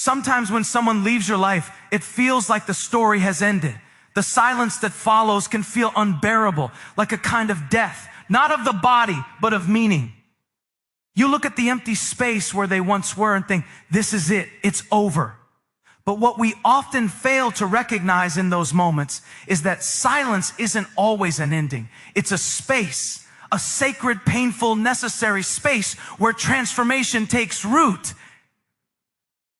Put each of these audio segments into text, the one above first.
Sometimes when someone leaves your life, it feels like the story has ended. The silence that follows can feel unbearable, like a kind of death, not of the body, but of meaning. You look at the empty space where they once were and think, this is it, it's over. But what we often fail to recognize in those moments is that silence isn't always an ending. It's a space, a sacred, painful, necessary space where transformation takes root.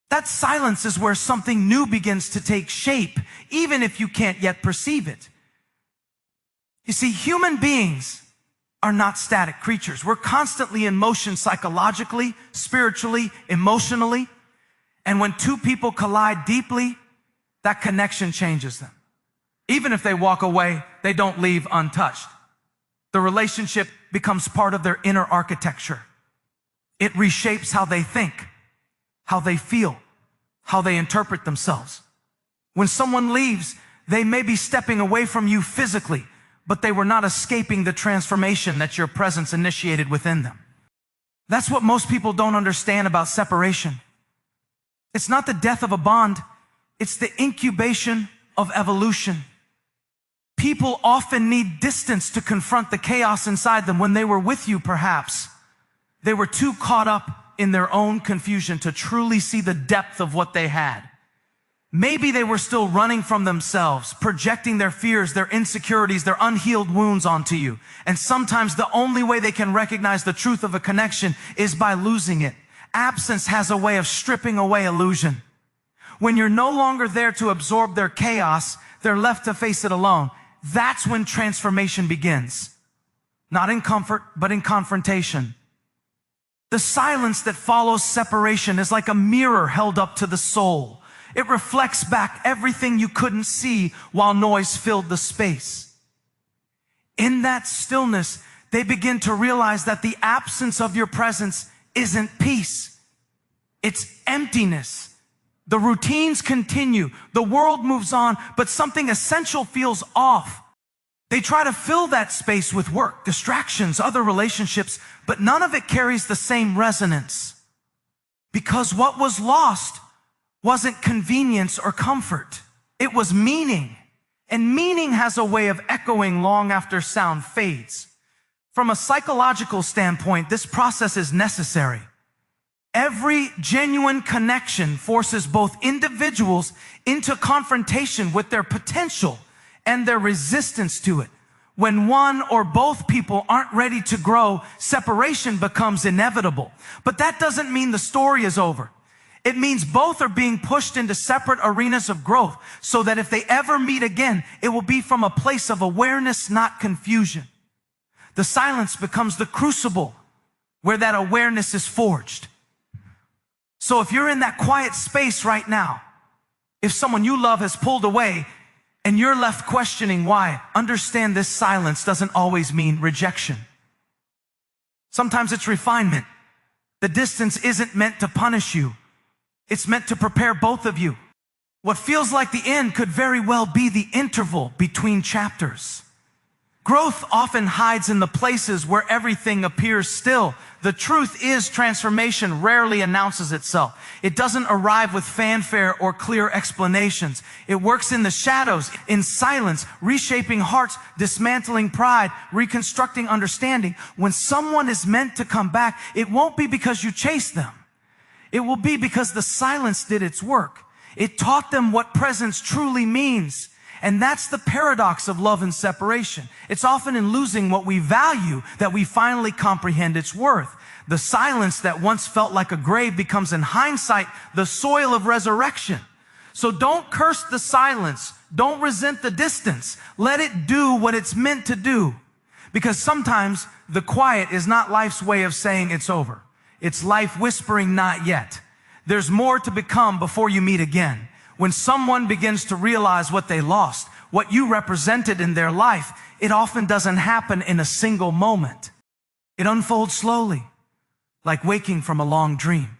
That silence is where something new begins to take shape, even if you can't yet perceive it. You see, human beings are not static creatures. We're constantly in motion psychologically, spiritually, emotionally. And when two people collide deeply, that connection changes them. Even if they walk away, they don't leave untouched. The relationship becomes part of their inner architecture. It reshapes how they think, how they feel, how they interpret themselves. When someone leaves, they may be stepping away from you physically, but they were not escaping the transformation that your presence initiated within them. That's what most people don't understand about separation. It's not the death of a bond, it's the incubation of evolution. People often need distance to confront the chaos inside them. When they were with you, perhaps, they were too caught up in their own confusion to truly see the depth of what they had. Maybe they were still running from themselves, projecting their fears, their insecurities, their unhealed wounds onto you. And sometimes the only way they can recognize the truth of a connection is by losing it. Absence has a way of stripping away illusion. When you're no longer there to absorb their chaos, they're left to face it alone. That's when transformation begins. Not in comfort, but in confrontation. The silence that follows separation is like a mirror held up to the soul. It reflects back everything you couldn't see while noise filled the space. In that stillness, they begin to realize that the absence of your presence isn't peace. It's emptiness. The routines continue. The world moves on, but something essential feels off. They try to fill that space with work, distractions, other relationships, but none of it carries the same resonance. Because what was lost wasn't convenience or comfort. It was meaning. And meaning has a way of echoing long after sound fades. From a psychological standpoint, this process is necessary. Every genuine connection forces both individuals into confrontation with their potential and their resistance to it. When one or both people aren't ready to grow, separation becomes inevitable. But that doesn't mean the story is over. It means both are being pushed into separate arenas of growth so that if they ever meet again, it will be from a place of awareness, not confusion. The silence becomes the crucible where that awareness is forged. So if you're in that quiet space right now, if someone you love has pulled away and you're left questioning why, understand this silence doesn't always mean rejection. Sometimes it's refinement. The distance isn't meant to punish you. It's meant to prepare both of you. What feels like the end could very well be the interval between chapters. Growth often hides in the places where everything appears still. The truth is, transformation rarely announces itself. It doesn't arrive with fanfare or clear explanations. It works in the shadows, in silence, reshaping hearts, dismantling pride, reconstructing understanding. When someone is meant to come back, it won't be because you chased them. It will be because the silence did its work. It taught them what presence truly means. And that's the paradox of love and separation. It's often in losing what we value that we finally comprehend its worth. The silence that once felt like a grave becomes in hindsight the soil of resurrection. So don't curse the silence. Don't resent the distance. Let it do what it's meant to do. Because sometimes the quiet is not life's way of saying it's over. It's life whispering, not yet. There's more to become before you meet again. When someone begins to realize what they lost, what you represented in their life, it often doesn't happen in a single moment. It unfolds slowly, like waking from a long dream.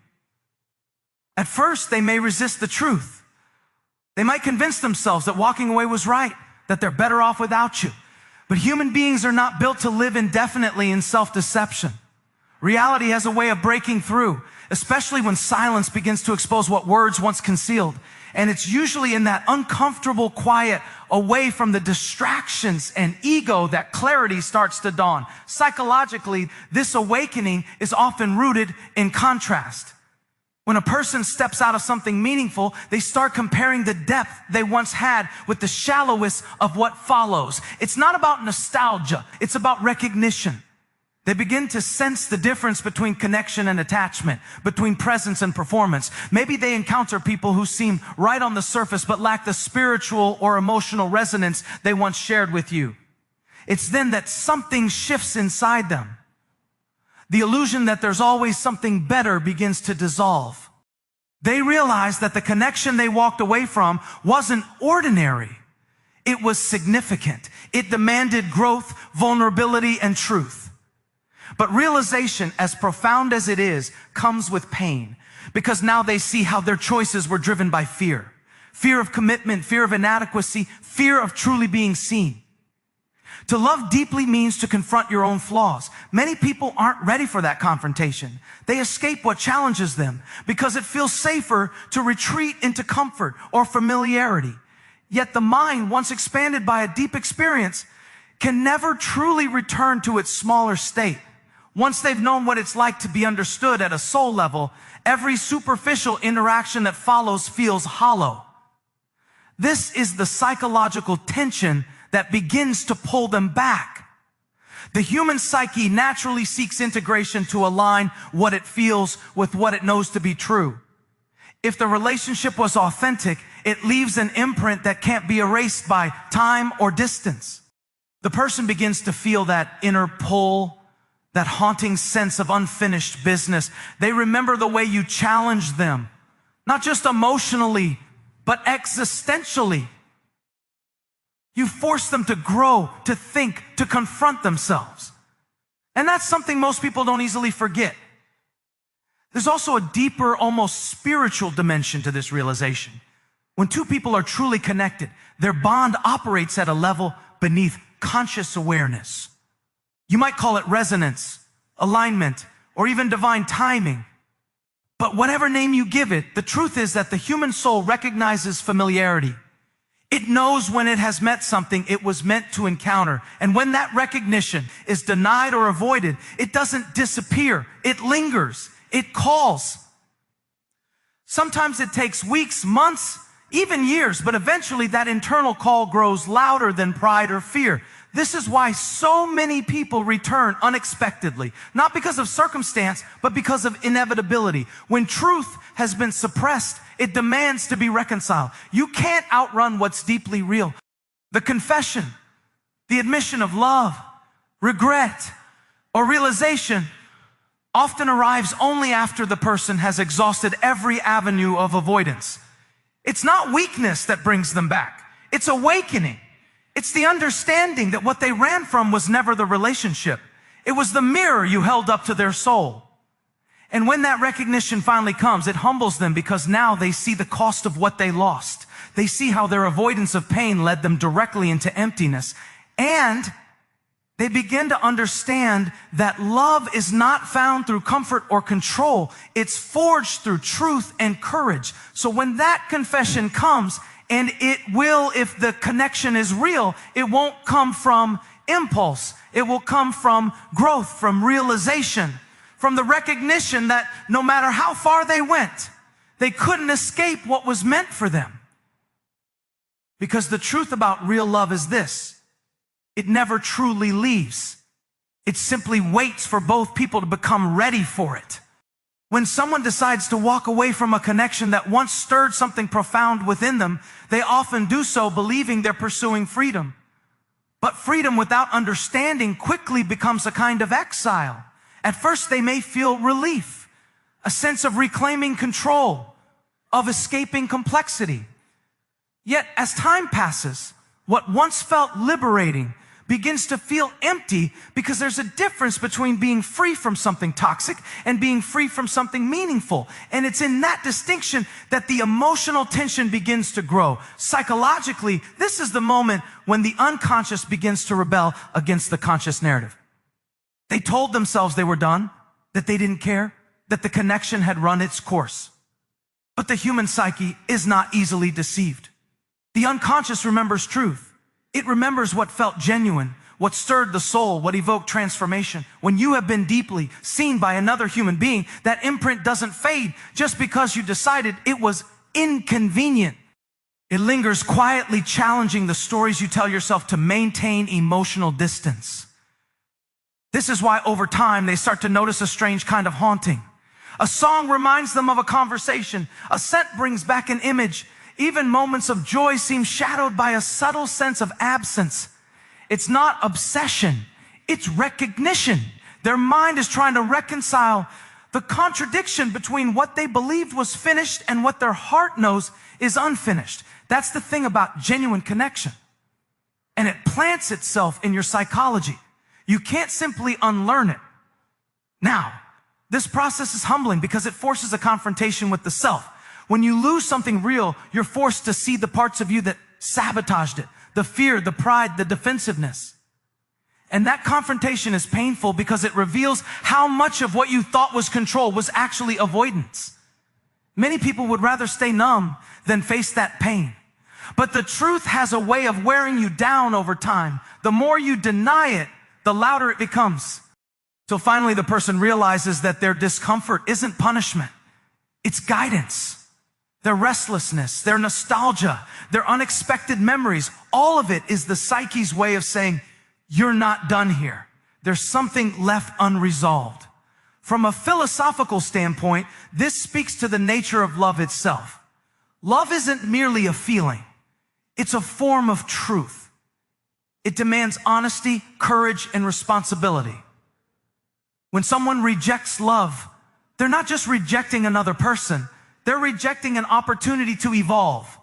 At first, they may resist the truth. They might convince themselves that walking away was right, that they're better off without you. But human beings are not built to live indefinitely in self-deception. Reality has a way of breaking through. especially when silence begins to expose what words once concealed. And it's usually in that uncomfortable quiet, away from the distractions and ego, that clarity starts to dawn. Psychologically, this awakening is often rooted in contrast. When a person steps out of something meaningful, they start comparing the depth they once had with the shallowness of what follows. It's not about nostalgia. It's about recognition. They begin to sense the difference between connection and attachment, between presence and performance. Maybe they encounter people who seem right on the surface but lack the spiritual or emotional resonance they once shared with you. It's then that something shifts inside them. The illusion that there's always something better begins to dissolve. They realize that the connection they walked away from wasn't ordinary. It was significant. It demanded growth, vulnerability, and truth. But realization, as profound as it is, comes with pain, because now they see how their choices were driven by fear. Fear of commitment, fear of inadequacy, fear of truly being seen. To love deeply means to confront your own flaws. Many people aren't ready for that confrontation. They escape what challenges them because it feels safer to retreat into comfort or familiarity. Yet the mind, once expanded by a deep experience, can never truly return to its smaller state. Once they've known what it's like to be understood at a soul level, every superficial interaction that follows feels hollow. This is the psychological tension that begins to pull them back. The human psyche naturally seeks integration to align what it feels with what it knows to be true. If the relationship was authentic, it leaves an imprint that can't be erased by time or distance. The person begins to feel that inner pull, that haunting sense of unfinished business. They remember the way you challenged them, not just emotionally, but existentially. You force them to grow, to think, to confront themselves. And that's something most people don't easily forget. There's also a deeper, almost spiritual dimension to this realization. When two people are truly connected, their bond operates at a level beneath conscious awareness. You might call it resonance, alignment, or even divine timing. But whatever name you give it, the truth is that the human soul recognizes familiarity. It knows when it has met something it was meant to encounter. And when that recognition is denied or avoided, it doesn't disappear. It lingers. It calls. Sometimes it takes weeks, months, even years, but eventually that internal call grows louder than pride or fear. This is why so many people return unexpectedly, not because of circumstance, but because of inevitability. When truth has been suppressed, it demands to be reconciled. You can't outrun what's deeply real. The confession, the admission of love, regret, or realization often arrives only after the person has exhausted every avenue of avoidance. It's not weakness that brings them back. It's awakening. It's the understanding that what they ran from was never the relationship. It was the mirror you held up to their soul. And when that recognition finally comes, it humbles them because now they see the cost of what they lost. They see how their avoidance of pain led them directly into emptiness. And they begin to understand that love is not found through comfort or control. It's forged through truth and courage. So when that confession comes, and it will, if the connection is real, it won't come from impulse. It will come from growth, from realization, from the recognition that no matter how far they went, they couldn't escape what was meant for them. Because the truth about real love is this: it never truly leaves. It simply waits for both people to become ready for it. When someone decides to walk away from a connection that once stirred something profound within them, they often do so believing they're pursuing freedom. But freedom without understanding quickly becomes a kind of exile. At first, they may feel relief, a sense of reclaiming control, of escaping complexity. Yet, as time passes, what once felt liberating begins to feel empty, because there's a difference between being free from something toxic and being free from something meaningful. And it's in that distinction that the emotional tension begins to grow. Psychologically, this is the moment when the unconscious begins to rebel against the conscious narrative. They told themselves they were done, that they didn't care. that the connection had run its course. But the human psyche is not easily deceived. The unconscious remembers truth. It remembers what felt genuine, what stirred the soul, what evoked transformation. When you have been deeply seen by another human being, that imprint doesn't fade just because you decided it was inconvenient. It lingers quietly, challenging the stories you tell yourself to maintain emotional distance. This is why over time they start to notice a strange kind of haunting. A song reminds them of a conversation. A scent brings back an image. Even moments of joy seem shadowed by a subtle sense of absence. It's not obsession, it's recognition. Their mind is trying to reconcile the contradiction between what they believed was finished and what their heart knows is unfinished. That's the thing about genuine connection. And it plants itself in your psychology. You can't simply unlearn it. Now, this process is humbling because it forces a confrontation with the self. When you lose something real, you're forced to see the parts of you that sabotaged it, the fear, the pride, the defensiveness. And that confrontation is painful because it reveals how much of what you thought was control was actually avoidance. Many people would rather stay numb than face that pain. But the truth has a way of wearing you down over time. The more you deny it, the louder it becomes. So finally, the person realizes that their discomfort isn't punishment. It's guidance. Their restlessness, their nostalgia, their unexpected memories, all of it is the psyche's way of saying, you're not done here. There's something left unresolved. From a philosophical standpoint, this speaks to the nature of love itself. Love isn't merely a feeling. It's a form of truth. It demands honesty, courage, and responsibility. When someone rejects love, they're not just rejecting another person. They're rejecting an opportunity to evolve.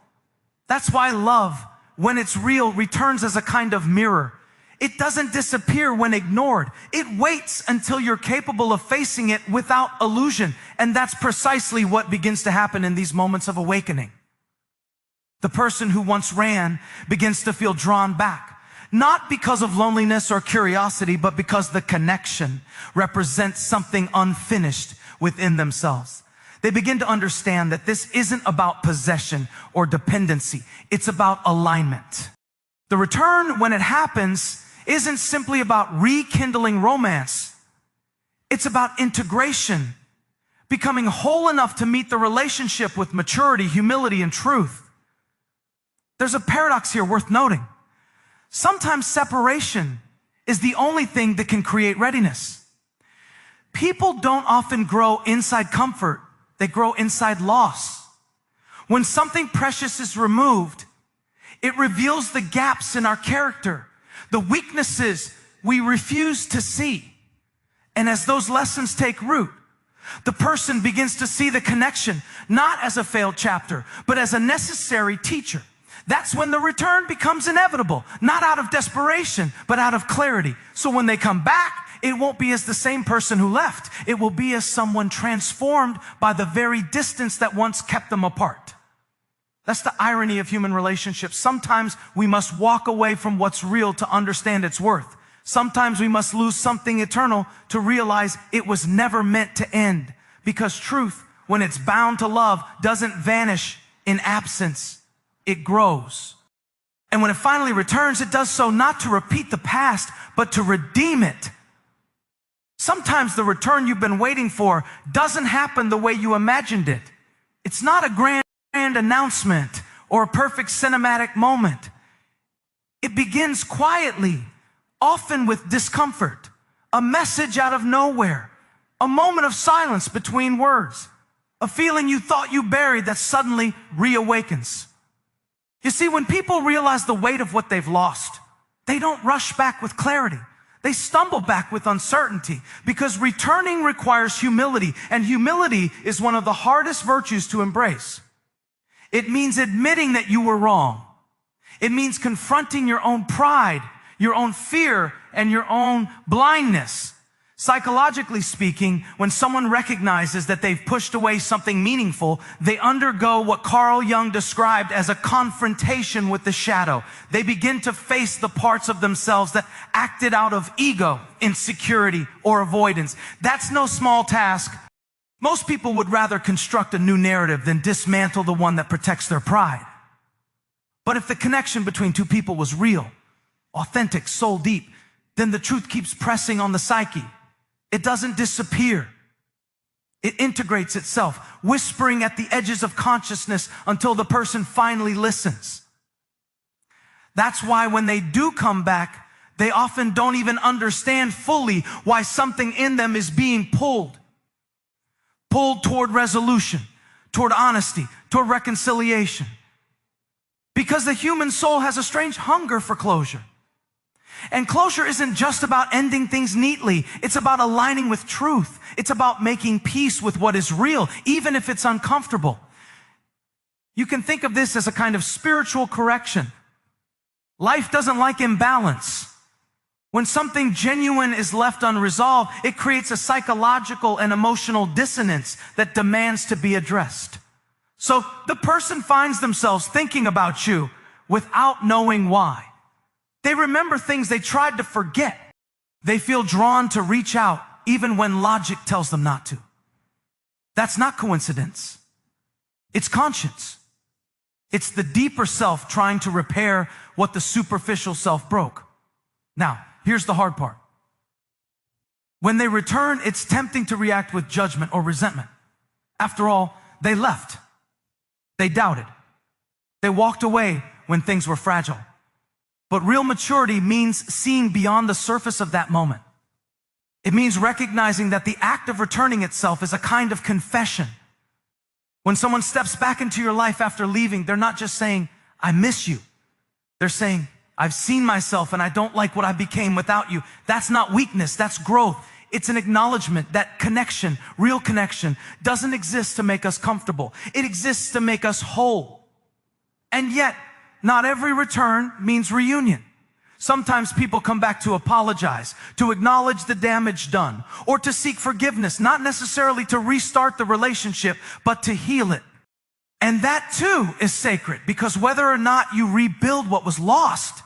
That's why love, when it's real, returns as a kind of mirror. It doesn't disappear when ignored. It waits until you're capable of facing it without illusion. And that's precisely what begins to happen in these moments of awakening. The person who once ran begins to feel drawn back, not because of loneliness or curiosity, but because the connection represents something unfinished within themselves. They begin to understand that this isn't about possession or dependency. It's about alignment. The return, when it happens, isn't simply about rekindling romance. It's about integration, becoming whole enough to meet the relationship with maturity, humility, and truth. There's a paradox here worth noting. Sometimes separation is the only thing that can create readiness. People don't often grow inside comfort. They grow inside loss. When something precious is removed, it reveals the gaps in our character, the weaknesses we refuse to see. And as those lessons take root, the person begins to see the connection, not as a failed chapter, but as a necessary teacher. That's when the return becomes inevitable, not out of desperation, but out of clarity. So when they come back, it won't be as the same person who left. It will be as someone transformed by the very distance that once kept them apart. That's the irony of human relationships. Sometimes we must walk away from what's real to understand its worth. Sometimes we must lose something eternal to realize it was never meant to end. Because truth, when it's bound to love, doesn't vanish in absence. It grows. And when it finally returns, it does so not to repeat the past, but to redeem it. Sometimes the return you've been waiting for doesn't happen the way you imagined it. It's not a grand announcement or a perfect cinematic moment. It begins quietly, often with discomfort, a message out of nowhere, a moment of silence between words, a feeling you thought you buried that suddenly reawakens. You see, when people realize the weight of what they've lost, they don't rush back with clarity. They stumble back with uncertainty because returning requires humility, and humility is one of the hardest virtues to embrace. It means admitting that you were wrong. It means confronting your own pride, your own fear, and your own blindness. Psychologically speaking, when someone recognizes that they've pushed away something meaningful, they undergo what Carl Jung described as a confrontation with the shadow. They begin to face the parts of themselves that acted out of ego, insecurity, or avoidance. That's no small task. Most people would rather construct a new narrative than dismantle the one that protects their pride. But if the connection between two people was real, authentic, soul deep, then the truth keeps pressing on the psyche. It doesn't disappear. It integrates itself, whispering at the edges of consciousness until the person finally listens. That's why when they do come back, they often don't even understand fully why something in them is being pulled toward resolution, toward honesty, toward reconciliation. Because the human soul has a strange hunger for closure. And closure isn't just about ending things neatly. It's about aligning with truth. It's about making peace with what is real, even if it's uncomfortable. You can think of this as a kind of spiritual correction. Life doesn't like imbalance. When something genuine is left unresolved, it creates a psychological and emotional dissonance that demands to be addressed. So the person finds themselves thinking about you without knowing why. They remember things they tried to forget. They feel drawn to reach out even when logic tells them not to. That's not coincidence. It's conscience. It's the deeper self trying to repair what the superficial self broke. Now, here's the hard part. When they return, it's tempting to react with judgment or resentment. After all, they left. They doubted. They walked away when things were fragile. But real maturity means seeing beyond the surface of that moment. It means recognizing that the act of returning itself is a kind of confession. When someone steps back into your life after leaving, they're not just saying, I miss you. They're saying, I've seen myself and I don't like what I became without you. That's not weakness, that's growth. It's an acknowledgement that connection, real connection, doesn't exist to make us comfortable. It exists to make us whole. And yet, not every return means reunion. Sometimes people come back to apologize, to acknowledge the damage done, or to seek forgiveness, not necessarily to restart the relationship, but to heal it. And that too is sacred, because whether or not you rebuild what was lost,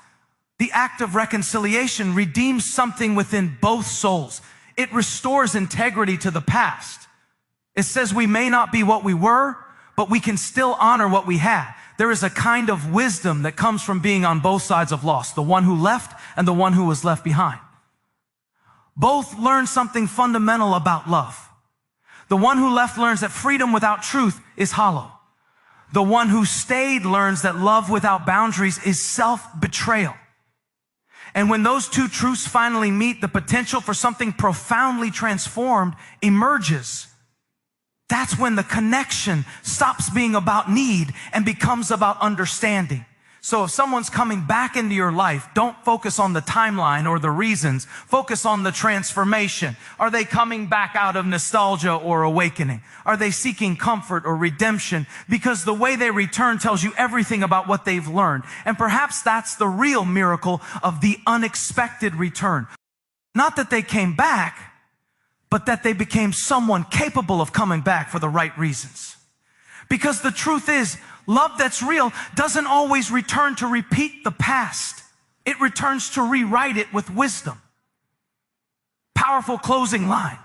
the act of reconciliation redeems something within both souls. It restores integrity to the past. It says we may not be what we were, but we can still honor what we had. There is a kind of wisdom that comes from being on both sides of loss, the one who left and the one who was left behind. Both learn something fundamental about love. The one who left learns that freedom without truth is hollow. The one who stayed learns that love without boundaries is self-betrayal. And when those two truths finally meet, the potential for something profoundly transformed emerges. That's when the connection stops being about need and becomes about understanding. So if someone's coming back into your life, don't focus on the timeline or the reasons. Focus on the transformation. Are they coming back out of nostalgia or awakening? Are they seeking comfort or redemption? Because the way they return tells you everything about what they've learned. And perhaps that's the real miracle of the unexpected return. Not that they came back, but that they became someone capable of coming back for the right reasons. Because the truth is, love that's real doesn't always return to repeat the past. It returns to rewrite it with wisdom. Powerful closing line.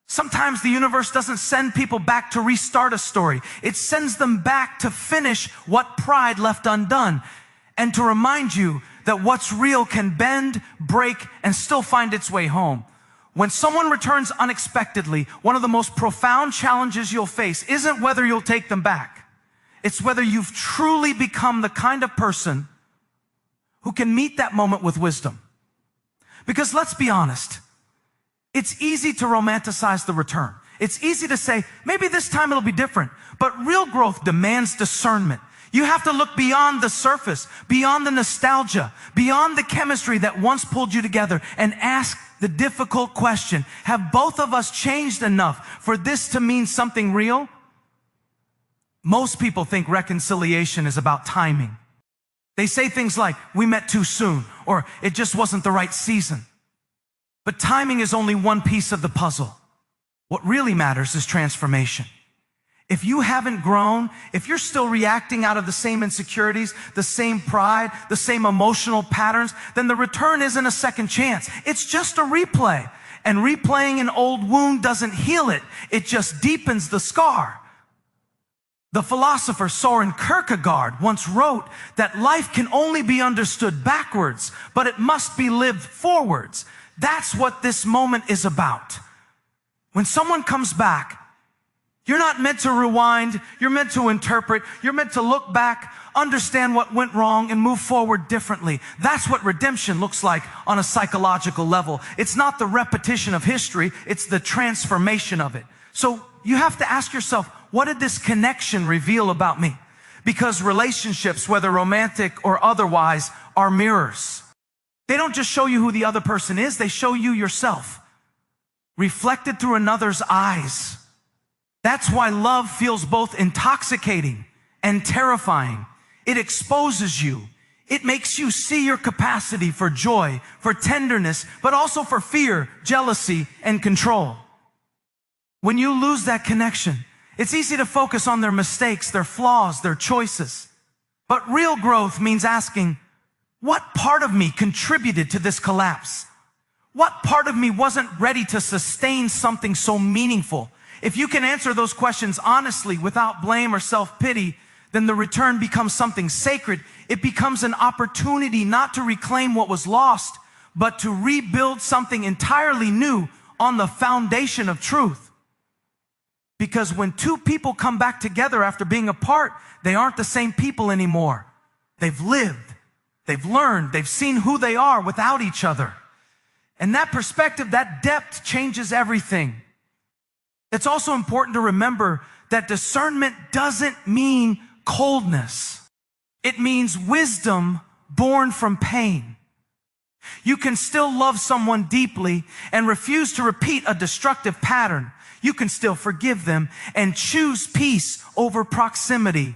Sometimes the universe doesn't send people back to restart a story. It sends them back to finish what pride left undone and to remind you that what's real can bend, break, and still find its way home. When someone returns unexpectedly, one of the most profound challenges you'll face isn't whether you'll take them back. It's whether you've truly become the kind of person who can meet that moment with wisdom. Because let's be honest, it's easy to romanticize the return. It's easy to say, maybe this time it'll be different. But real growth demands discernment. You have to look beyond the surface, beyond the nostalgia, beyond the chemistry that once pulled you together and ask the difficult question, have both of us changed enough for this to mean something real? Most people think reconciliation is about timing. They say things like, we met too soon, or it just wasn't the right season. But timing is only one piece of the puzzle. What really matters is transformation. If you haven't grown, if you're still reacting out of the same insecurities, the same pride, the same emotional patterns, then the return isn't a second chance. It's just a replay. And replaying an old wound doesn't heal it. It just deepens the scar. The philosopher Soren Kierkegaard once wrote that life can only be understood backwards, but it must be lived forwards. That's what this moment is about. When someone comes back, you're not meant to rewind. You're meant to interpret. You're meant to look back, understand what went wrong, and move forward differently. That's what redemption looks like on a psychological level. It's not the repetition of history. It's the transformation of it. So you have to ask yourself, what did this connection reveal about me? Because relationships, whether romantic or otherwise, are mirrors. They don't just show you who the other person is. They show you yourself, reflected through another's eyes. That's why love feels both intoxicating and terrifying. It exposes you. It makes you see your capacity for joy, for tenderness, but also for fear, jealousy, and control. When you lose that connection, it's easy to focus on their mistakes, their flaws, their choices. But real growth means asking, what part of me contributed to this collapse? What part of me wasn't ready to sustain something so meaningful? If you can answer those questions honestly without blame or self-pity, then the return becomes something sacred. It becomes an opportunity not to reclaim what was lost, but to rebuild something entirely new on the foundation of truth. Because when two people come back together after being apart, they aren't the same people anymore. They've lived, they've learned, they've seen who they are without each other. And that perspective, that depth changes everything. It's also important to remember that discernment doesn't mean coldness. It means wisdom born from pain. You can still love someone deeply and refuse to repeat a destructive pattern. You can still forgive them and choose peace over proximity.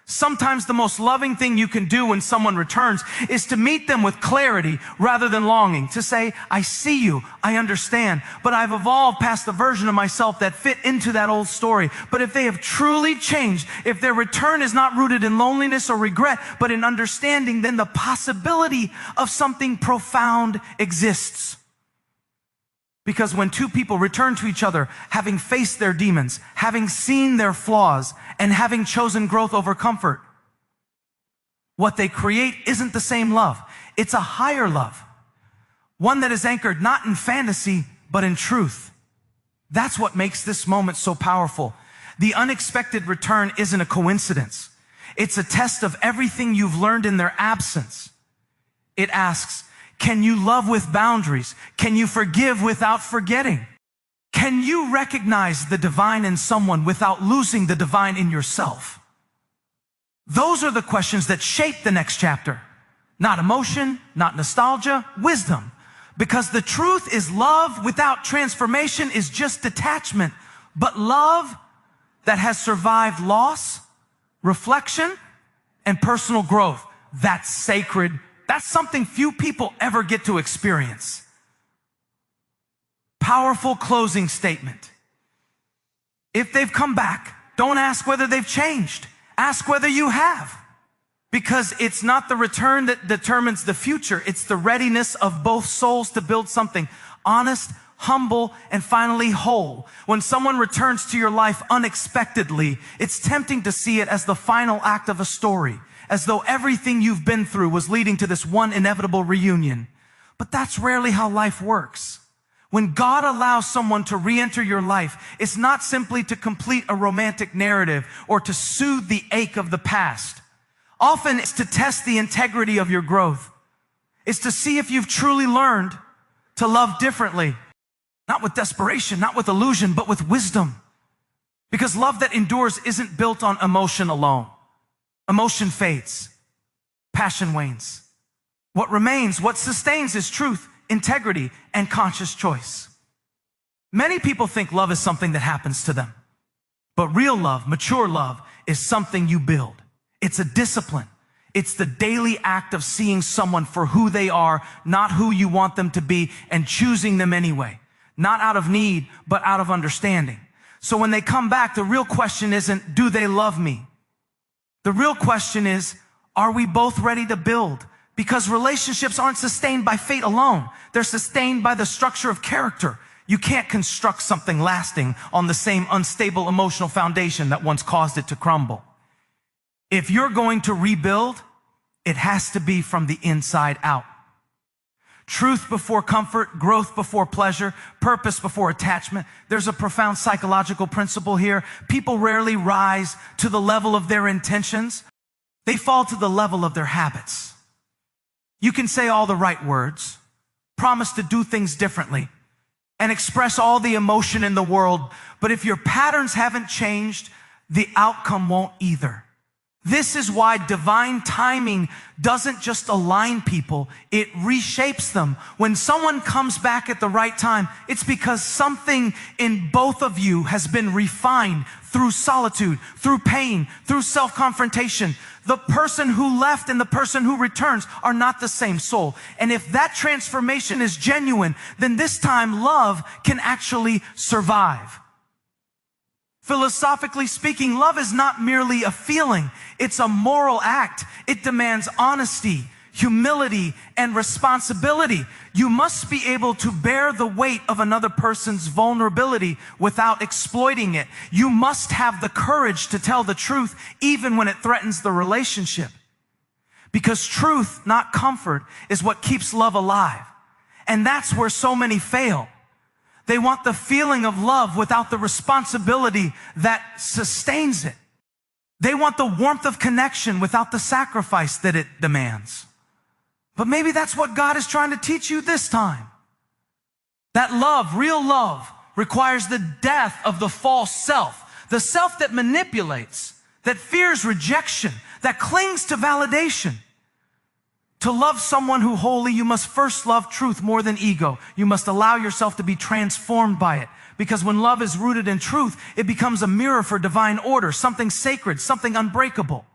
Sometimes the most loving thing you can do when someone returns is to meet them with clarity rather than longing. To say, I see you, I understand, but I've evolved past the version of myself that fit into that old story. But if they have truly changed, if their return is not rooted in loneliness or regret, but in understanding, then the possibility of something profound exists. Because when two people return to each other, having faced their demons, having seen their flaws, and having chosen growth over comfort, what they create isn't the same love. It's a higher love. One that is anchored not in fantasy, but in truth. That's what makes this moment so powerful. The unexpected return isn't a coincidence. It's a test of everything you've learned in their absence. It asks, can you love with boundaries? Can you forgive without forgetting? Can you recognize the divine in someone without losing the divine in yourself? Those are the questions that shape the next chapter. Not emotion, not nostalgia, wisdom. Because the truth is love without transformation is just detachment. But love that has survived loss, reflection, and personal growth, that's sacred. That's something few people ever get to experience. Powerful closing statement. If they've come back, don't ask whether they've changed. Ask whether you have. Because it's not the return that determines the future. It's the readiness of both souls to build something honest, humble, and finally whole. When someone returns to your life unexpectedly, it's tempting to see it as the final act of a story, as though everything you've been through was leading to this one inevitable reunion. But that's rarely how life works. When God allows someone to re-enter your life, it's not simply to complete a romantic narrative or to soothe the ache of the past. Often it's to test the integrity of your growth. It's to see if you've truly learned to love differently. Not with desperation, not with illusion, but with wisdom. Because love that endures isn't built on emotion alone. Emotion fades. Passion wanes. What remains, what sustains is truth, integrity, and conscious choice. Many people think love is something that happens to them. But real love, mature love, is something you build. It's a discipline. It's the daily act of seeing someone for who they are, not who you want them to be, and choosing them anyway. Not out of need, but out of understanding. So when they come back, the real question isn't, do they love me? The real question is, are we both ready to build? Because relationships aren't sustained by fate alone. They're sustained by the structure of character. You can't construct something lasting on the same unstable emotional foundation that once caused it to crumble. If you're going to rebuild, it has to be from the inside out. Truth before comfort, growth before pleasure, purpose before attachment. There's a profound psychological principle here. People rarely rise to the level of their intentions. They fall to the level of their habits. You can say all the right words, promise to do things differently, and express all the emotion in the world, but if your patterns haven't changed, the outcome won't either. This is why divine timing doesn't just align people, it reshapes them. When someone comes back at the right time, it's because something in both of you has been refined through solitude, through pain, through self-confrontation. The person who left and the person who returns are not the same soul. And if that transformation is genuine, then this time love can actually survive. Philosophically speaking, love is not merely a feeling. It's a moral act. It demands honesty, humility, and responsibility. You must be able to bear the weight of another person's vulnerability without exploiting it. You must have the courage to tell the truth even when it threatens the relationship. Because truth, not comfort, is what keeps love alive. And that's where so many fail. They want the feeling of love without the responsibility that sustains it. They want the warmth of connection without the sacrifice that it demands. But maybe that's what God is trying to teach you this time. That love, real love, requires the death of the false self, the self that manipulates, that fears rejection, that clings to validation. To love someone who wholly, you must first love truth more than ego. You must allow yourself to be transformed by it. Because when love is rooted in truth, it becomes a mirror for divine order, something sacred, something unbreakable.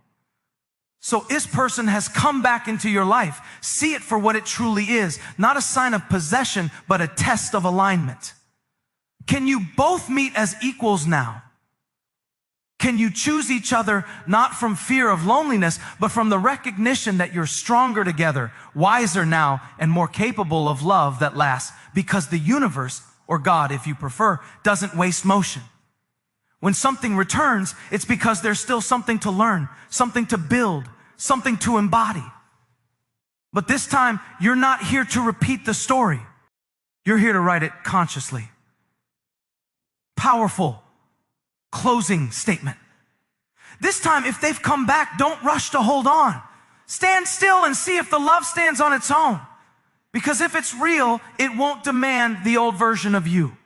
So this person has come back into your life. See it for what it truly is. Not a sign of possession, but a test of alignment. Can you both meet as equals now? Can you choose each other not from fear of loneliness, but from the recognition that you're stronger together, wiser now, and more capable of love that lasts? Because the universe, or God if you prefer, doesn't waste motion. When something returns, it's because there's still something to learn, something to build, something to embody. But this time, you're not here to repeat the story. You're here to write it consciously. Powerful closing statement. This time, if they've come back, don't rush to hold on. Stand still and see if the love stands on its own. Because if it's real, it won't demand the old version of you.